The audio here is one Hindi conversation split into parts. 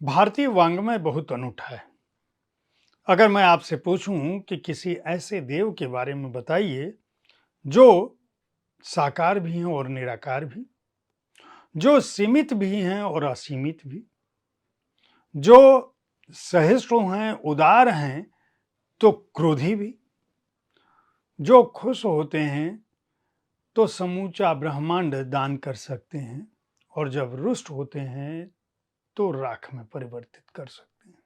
भारतीय वाङ्मय बहुत अनूठा है। अगर मैं आपसे पूछूं कि किसी ऐसे देव के बारे में बताइए जो साकार भी हैं और निराकार भी, जो सीमित भी हैं और असीमित भी, जो सहिष्णु हैं, उदार हैं तो क्रोधी भी, जो खुश होते हैं तो समूचा ब्रह्मांड दान कर सकते हैं और जब रुष्ट होते हैं तो राख में परिवर्तित कर सकते हैं।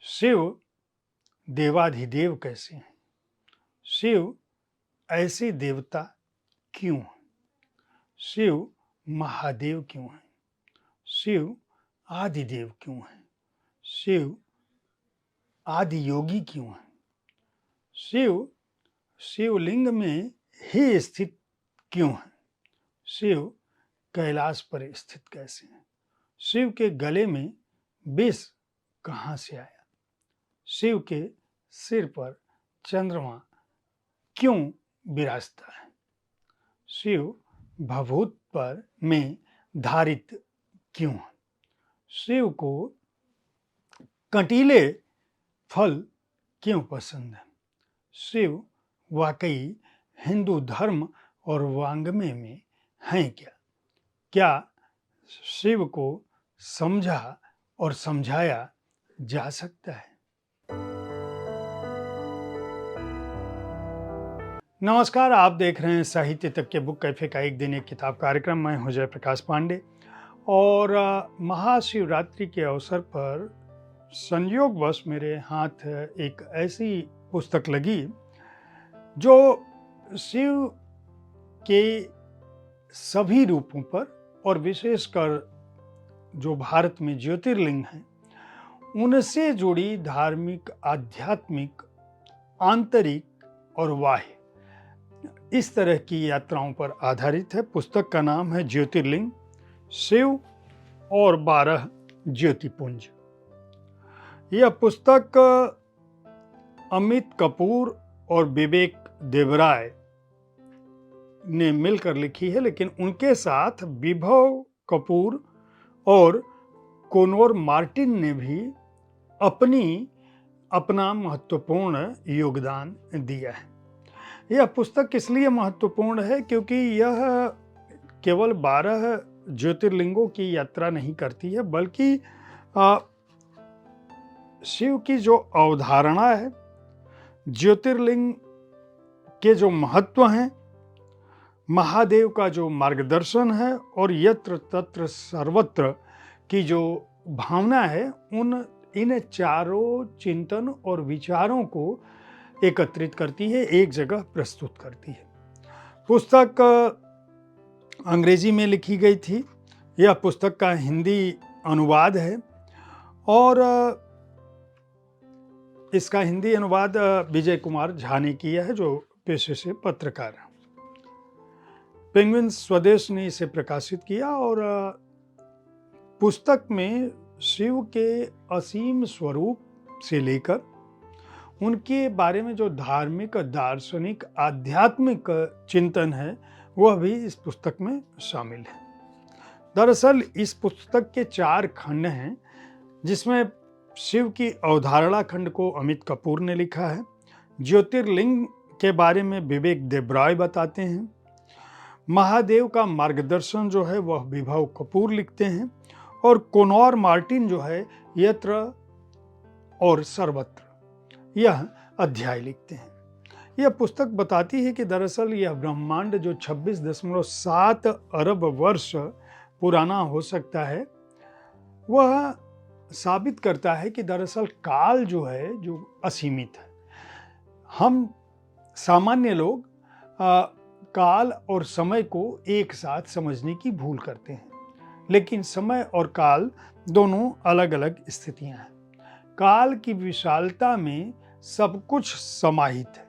शिव देवाधिदेव कैसे हैं? शिव ऐसे देवता क्यों हैं? शिव महादेव क्यों हैं? शिव आदिदेव क्यों हैं? शिव आदि योगी क्यों हैं? शिव शिवलिंग में ही स्थित क्यों हैं? शिव कैलाश पर स्थित कैसे हैं? शिव के गले में विष कहाँ से आया? शिव के सिर पर चंद्रमा क्यों विराजता है? शिव भभूत पर में धारित क्यों है? शिव को कंटीले फल क्यों पसंद है? शिव वाकई हिंदू धर्म और वाङ्मय में हैं क्या? क्या शिव को समझा और समझाया जा सकता है? नमस्कार, आप देख रहे हैं साहित्य तक के बुक कैफे का एक दिन एक किताब कार्यक्रम। मैं हूं जयप्रकाश पांडे और महाशिवरात्रि के अवसर पर संयोगवश मेरे हाथ एक ऐसी पुस्तक लगी जो शिव के सभी रूपों पर और विशेषकर जो भारत में ज्योतिर्लिंग हैं उनसे जुड़ी धार्मिक, आध्यात्मिक, आंतरिक और बाह्य इस तरह की यात्राओं पर आधारित है। पुस्तक का नाम है ज्योतिर्लिंग, शिव और 12 ज्योतिपुंज। यह पुस्तक अमित कपूर और विवेक देवराय ने मिलकर लिखी है, लेकिन उनके साथ विभव कपूर और कोनोर मार्टिन ने भी अपना महत्वपूर्ण योगदान दिया है। यह पुस्तक इसलिए महत्वपूर्ण है क्योंकि यह केवल 12 ज्योतिर्लिंगों की यात्रा नहीं करती है, बल्कि शिव की जो अवधारणा है, ज्योतिर्लिंग के जो महत्व हैं, महादेव का जो मार्गदर्शन है और यत्र तत्र सर्वत्र की जो भावना है, इन चारों चिंतन और विचारों को एकत्रित करती है, एक जगह प्रस्तुत करती है। पुस्तक अंग्रेजी में लिखी गई थी। यह पुस्तक का हिंदी अनुवाद है और इसका हिंदी अनुवाद विजय कुमार झा ने किया है, जो पेशे से पत्रकार हैं। पेंगुइन स्वदेश ने इसे प्रकाशित किया और पुस्तक में शिव के असीम स्वरूप से लेकर उनके बारे में जो धार्मिक, दार्शनिक, आध्यात्मिक चिंतन है वह भी इस पुस्तक में शामिल है। दरअसल इस पुस्तक के 4 खंड हैं, जिसमें शिव की अवधारणा खंड को अमित कपूर ने लिखा है, ज्योतिर्लिंग के बारे में विवेक देवराय बताते हैं, महादेव का मार्गदर्शन जो है वह विभव कपूर लिखते हैं और कोनोर मार्टिन जो है यत्र और सर्वत्र यह अध्याय लिखते हैं। यह पुस्तक बताती है कि दरअसल यह ब्रह्मांड जो 26.7 अरब वर्ष पुराना हो सकता है, वह साबित करता है कि दरअसल काल जो है जो असीमित है। हम सामान्य लोग काल और समय को एक साथ समझने की भूल करते हैं, लेकिन समय और काल दोनों अलग अलग स्थितियां हैं। काल की विशालता में सब कुछ समाहित है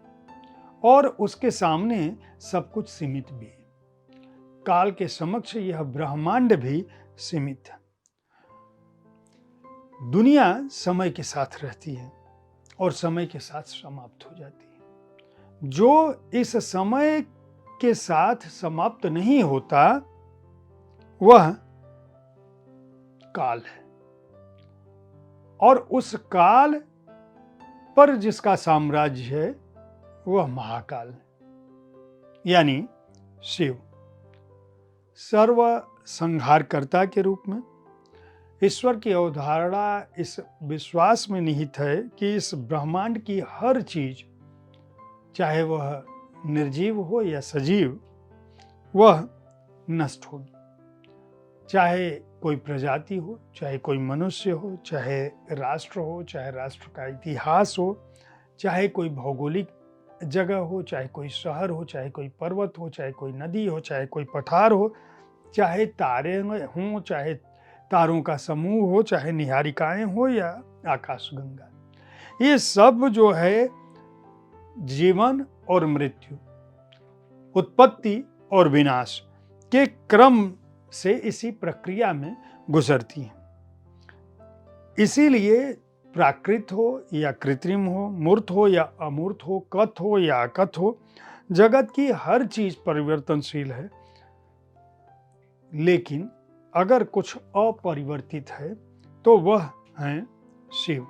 और उसके सामने सब कुछ सीमित भी है। काल के समक्ष यह ब्रह्मांड भी सीमित है। दुनिया समय के साथ रहती है और समय के साथ समाप्त हो जाती है। जो इस समय के साथ समाप्त नहीं होता वह काल है, और उस काल पर जिसका साम्राज्य है वह महाकाल है, यानी शिव। सर्व संहारकर्ता के रूप में ईश्वर की अवधारणा इस विश्वास में निहित है कि इस ब्रह्मांड की हर चीज, चाहे वह निर्जीव हो या सजीव, वह नष्ट होगी। चाहे कोई प्रजाति हो, चाहे कोई मनुष्य हो, चाहे राष्ट्र हो, चाहे राष्ट्र का इतिहास हो, चाहे कोई भौगोलिक जगह हो, चाहे कोई शहर हो, चाहे कोई पर्वत हो, चाहे कोई नदी हो, चाहे कोई पठार हो, चाहे तारे हों, चाहे तारों का समूह हो, चाहे निहारिकाएं हो या आकाशगंगा, ये सब जो है जीवन और मृत्यु, उत्पत्ति और विनाश के क्रम से इसी प्रक्रिया में गुजरती हैं। इसीलिए प्राकृत हो या कृत्रिम हो, मूर्त हो या अमूर्त हो, कथ हो या अकथ हो, जगत की हर चीज परिवर्तनशील है। लेकिन अगर कुछ अपरिवर्तित है तो वह है शिव।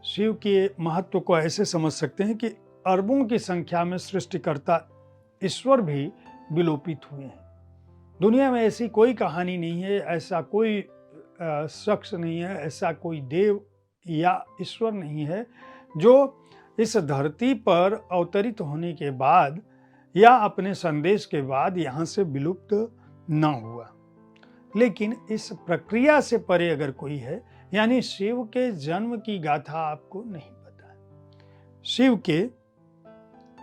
शिव के महत्व को ऐसे समझ सकते हैं कि अरबों की संख्या में सृष्टिकर्ता ईश्वर भी विलोपित हुए हैं। दुनिया में ऐसी कोई कहानी नहीं है, ऐसा कोई शख्स नहीं है, ऐसा कोई देव या ईश्वर नहीं है जो इस धरती पर अवतरित होने के बाद या अपने संदेश के बाद यहाँ से विलुप्त न हुआ। लेकिन इस प्रक्रिया से परे अगर कोई है, यानी शिव के जन्म की गाथा आपको नहीं पता है, शिव के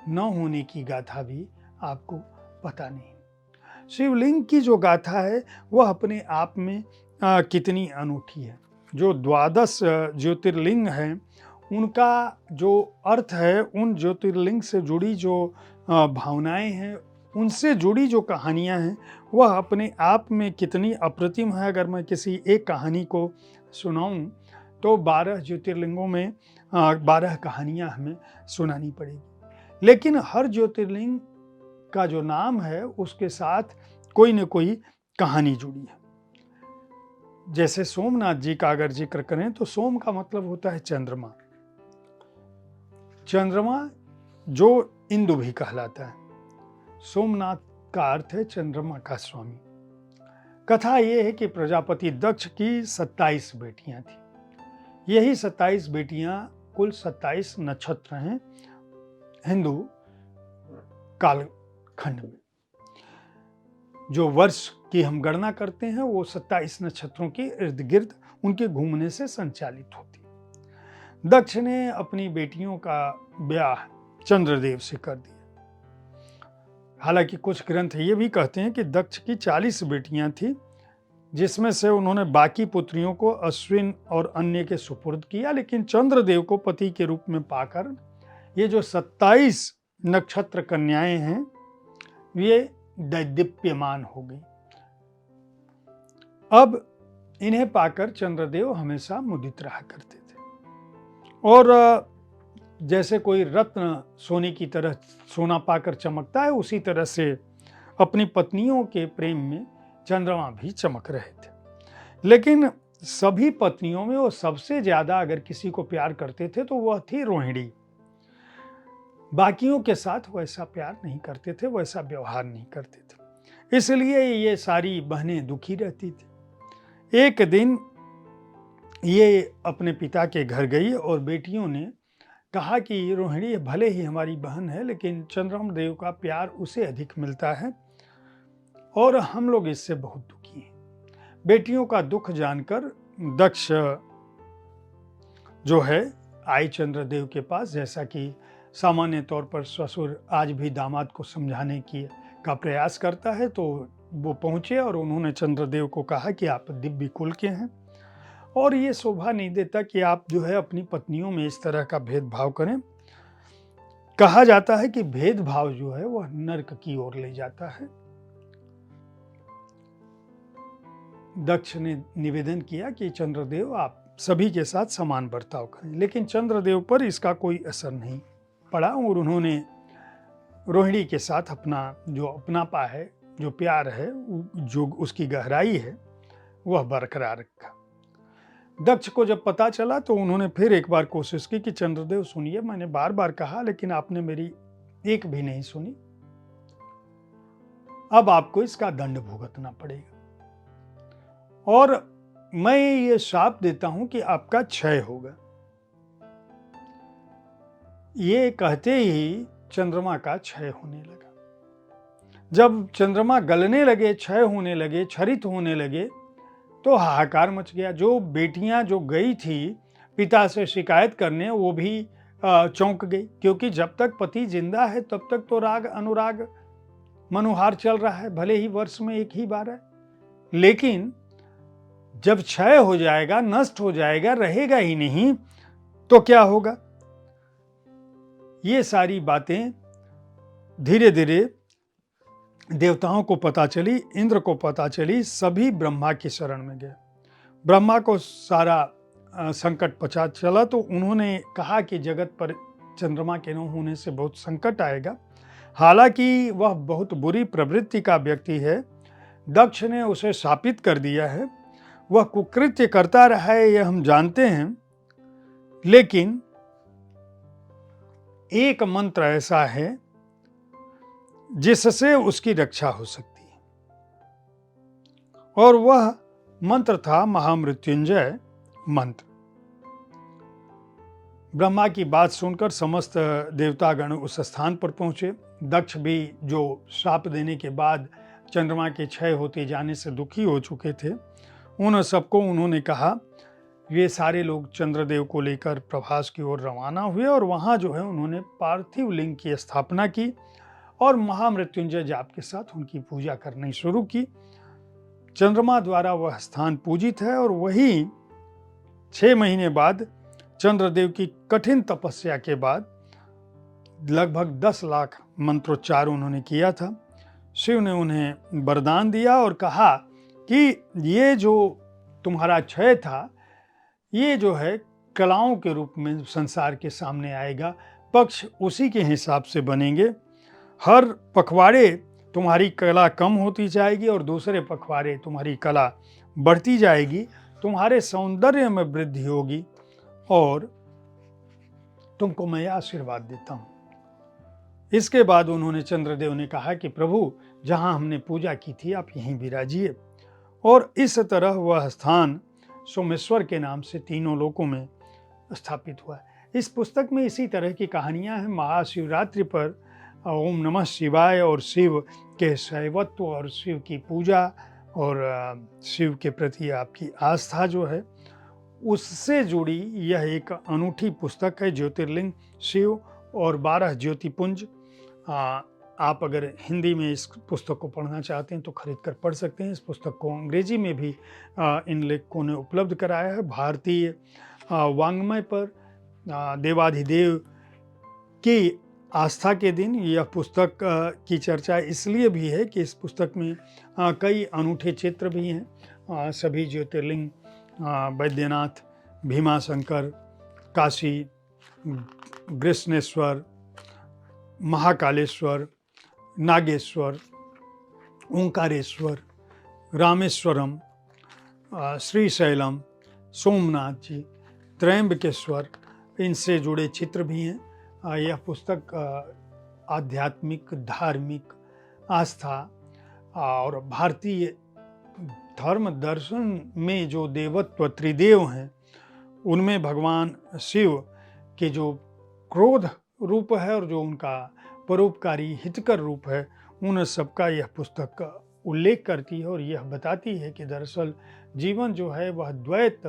न होने की गाथा भी आपको पता नहीं। शिवलिंग की जो गाथा है वह अपने आप में कितनी अनूठी है। जो 12 ज्योतिर्लिंग हैं उनका जो अर्थ है, उन ज्योतिर्लिंग से जुड़ी जो भावनाएं हैं, उनसे जुड़ी जो कहानियां हैं, वह अपने आप में कितनी अप्रतिम है। अगर मैं किसी एक कहानी को सुनाऊं तो 12 ज्योतिर्लिंगों में 12 कहानियां हमें सुनानी पड़ेगी। लेकिन हर ज्योतिर्लिंग का जो नाम है उसके साथ कोई न कोई कहानी जुड़ी है। जैसे सोमनाथ जी का अगर जिक्र करें तो सोम का मतलब होता है चंद्रमा। चंद्रमा जो इंदु भी कहलाता है, सोमनाथ का अर्थ है चंद्रमा का स्वामी। कथा यह है कि प्रजापति दक्ष की 27 बेटियां थी। यही 27 बेटियां कुल 27 नक्षत्र हैं हिंदू कालखंड में। जो वर्ष की हम गणना करते हैं वो 27 नक्षत्रों के इर्द गिर्द उनके घूमने से संचालित होती है। दक्ष ने अपनी बेटियों का ब्याह चंद्रदेव से कर दिया। हालांकि कुछ ग्रंथ ये भी कहते हैं कि दक्ष की 40 बेटियां थी, जिसमें से उन्होंने बाकी पुत्रियों को अश्विन और अन्य के सुपुर्द किया, लेकिन चंद्रदेव को पति के रूप में पाकर ये जो 27 नक्षत्र कन्याएं हैं ये दैदीप्यमान हो गई। अब इन्हें पाकर चंद्रदेव हमेशा मुदित रहा करते थे, और जैसे कोई रत्न सोने की तरह सोना पाकर चमकता है, उसी तरह से अपनी पत्नियों के प्रेम में चंद्रमा भी चमक रहे थे। लेकिन सभी पत्नियों में वो सबसे ज्यादा अगर किसी को प्यार करते थे तो वह थी रोहिणी। बाकियों के साथ वैसा प्यार नहीं करते थे, वैसा व्यवहार नहीं करते थे, इसलिए ये सारी बहनें दुखी रहती थी। एक दिन ये अपने पिता के घर गई और बेटियों ने कहा कि रोहिणी भले ही हमारी बहन है, लेकिन चंद्रदेव का प्यार उसे अधिक मिलता है और हम लोग इससे बहुत दुखी हैं। बेटियों का दुख जानकर दक्ष जो है आई चंद्रदेव के पास, जैसा कि सामान्य तौर पर ससुर आज भी दामाद को समझाने का प्रयास करता है। तो वो पहुंचे और उन्होंने चंद्रदेव को कहा कि आप दिव्य कुल के हैं और ये शोभा नहीं देता कि आप जो है अपनी पत्नियों में इस तरह का भेदभाव करें। कहा जाता है कि भेदभाव जो है वह नरक की ओर ले जाता है। दक्ष ने निवेदन किया कि चंद्रदेव आप सभी के साथ समान बर्ताव करें, लेकिन चंद्रदेव पर इसका कोई असर नहीं पड़ा और उन्होंने रोहिणी के साथ अपना जो अपनापा है, जो प्यार है, जो उसकी गहराई है, वह बरकरार रखा। दक्ष को जब पता चला तो उन्होंने फिर एक बार कोशिश की कि चंद्रदेव सुनिए, मैंने बार बार कहा लेकिन आपने मेरी एक भी नहीं सुनी, अब आपको इसका दंड भुगतना पड़ेगा और मैं ये श्राप देता हूं कि आपका क्षय होगा। ये कहते ही चंद्रमा का क्षय होने लगा। जब चंद्रमा गलने लगे, क्षय होने लगे, क्षरित होने लगे तो हाहाकार मच गया। जो बेटियां जो गई थी पिता से शिकायत करने, वो भी चौंक गई, क्योंकि जब तक पति जिंदा है तब तक तो राग अनुराग मनोहार चल रहा है, भले ही वर्ष में एक ही बार है, लेकिन जब क्षय हो जाएगा, नष्ट हो जाएगा, रहेगा ही नहीं तो क्या होगा। ये सारी बातें धीरे धीरे देवताओं को पता चली, इंद्र को पता चली, सभी ब्रह्मा की शरण में गए। ब्रह्मा को सारा संकट पता चला तो उन्होंने कहा कि जगत पर चंद्रमा के न होने से बहुत संकट आएगा। हालांकि वह बहुत बुरी प्रवृत्ति का व्यक्ति है, दक्ष ने उसे शापित कर दिया है, वह कुकृत्य करता रहा है, यह हम जानते हैं, लेकिन एक मंत्र ऐसा है जिससे उसकी रक्षा हो सकती है और वह मंत्र था महामृत्युंजय मंत्र। ब्रह्मा की बात सुनकर समस्त देवतागण उस स्थान पर पहुंचे। दक्ष भी जो श्राप देने के बाद चंद्रमा के क्षय होते जाने से दुखी हो चुके थे, उन सबको उन्होंने कहा, ये सारे लोग चंद्रदेव को लेकर प्रभास की ओर रवाना हुए और वहां जो है उन्होंने पार्थिव लिंग की स्थापना की और महामृत्युंजय जाप के साथ उनकी पूजा करनी शुरू की। चंद्रमा द्वारा वह स्थान पूजित है और वही 6 महीने बाद चंद्रदेव की कठिन तपस्या के बाद लगभग 10 लाख मंत्रोच्चार उन्होंने किया था। शिव ने उन्हें वरदान दिया और कहा कि ये जो तुम्हारा क्षय था, ये जो है कलाओं के रूप में संसार के सामने आएगा, पक्ष उसी के हिसाब से बनेंगे। हर पखवाड़े तुम्हारी कला कम होती जाएगी और दूसरे पखवाड़े तुम्हारी कला बढ़ती जाएगी, तुम्हारे सौंदर्य में वृद्धि होगी और तुमको मैं आशीर्वाद देता हूं। इसके बाद उन्होंने चंद्रदेव ने कहा कि प्रभु, जहां हमने पूजा की थी आप यहीं विराजिए और इस तरह वह स्थान सोमेश्वर के नाम से तीनों लोकों में स्थापित हुआ। इस पुस्तक में इसी तरह की कहानियां हैं। महाशिवरात्रि पर ओम नमः शिवाय और शिव के शैवत्व और शिव की पूजा और शिव के प्रति आपकी आस्था जो है उससे जुड़ी यह एक अनूठी पुस्तक है, ज्योतिर्लिंग शिव और 12 ज्योतिपुंज। आप अगर हिंदी में इस पुस्तक को पढ़ना चाहते हैं तो खरीद कर पढ़ सकते हैं। इस पुस्तक को अंग्रेजी में भी इन लेखकों ने उपलब्ध कराया है। भारतीय वाङ्मय पर देवाधिदेव की आस्था के दिन यह पुस्तक की चर्चा इसलिए भी है कि इस पुस्तक में कई अनूठे चित्र भी हैं। सभी ज्योतिर्लिंग बैद्यनाथ, भीमाशंकर, काशी, ग्रसनेश्वर, महाकालेश्वर, नागेश्वर, ओंकारेश्वर, रामेश्वरम, श्रीशैलम, सोमनाथ जी, त्रयंबकेश्वर, इनसे जुड़े चित्र भी हैं। यह पुस्तक आध्यात्मिक, धार्मिक आस्था और भारतीय धर्म दर्शन में जो देवत्व त्रिदेव हैं उनमें भगवान शिव के जो क्रोध रूप है और जो उनका परोपकारी हितकर रूप है, उन सबका यह पुस्तक उल्लेख करती है और यह बताती है कि दरअसल जीवन जो है वह द्वैत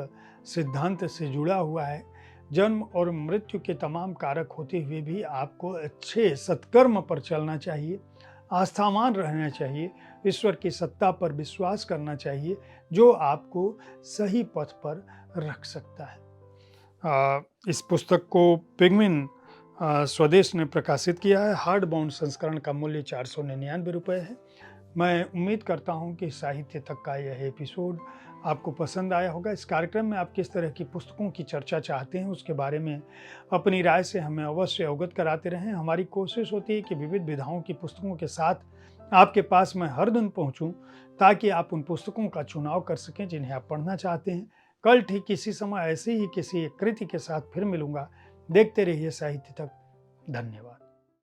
सिद्धांत से जुड़ा हुआ है। जन्म और मृत्यु के तमाम कारक होते हुए भी आपको अच्छे सत्कर्म पर चलना चाहिए, आस्थावान रहना चाहिए, ईश्वर की सत्ता पर विश्वास करना चाहिए, जो आपको सही पथ पर रख सकता है। इस पुस्तक को पेंगुइन स्वदेश ने प्रकाशित किया है। हार्ड बाउंड संस्करण का मूल्य 499 रुपये है। मैं उम्मीद करता हूं कि साहित्य तक का यह एपिसोड आपको पसंद आया होगा। इस कार्यक्रम में आप किस तरह की पुस्तकों की चर्चा चाहते हैं उसके बारे में अपनी राय से हमें अवश्य अवगत कराते रहें। हमारी कोशिश होती है कि विविध विधाओं की पुस्तकों के साथ आपके पास मैं हर दिन पहुंचूं, ताकि आप उन पुस्तकों का चुनाव कर सकें जिन्हें आप पढ़ना चाहते हैं। कल ठीक इसी समय ऐसे ही किसी एक कृति के साथ फिर मिलूंगा। देखते रहिए साहित्य तक। धन्यवाद।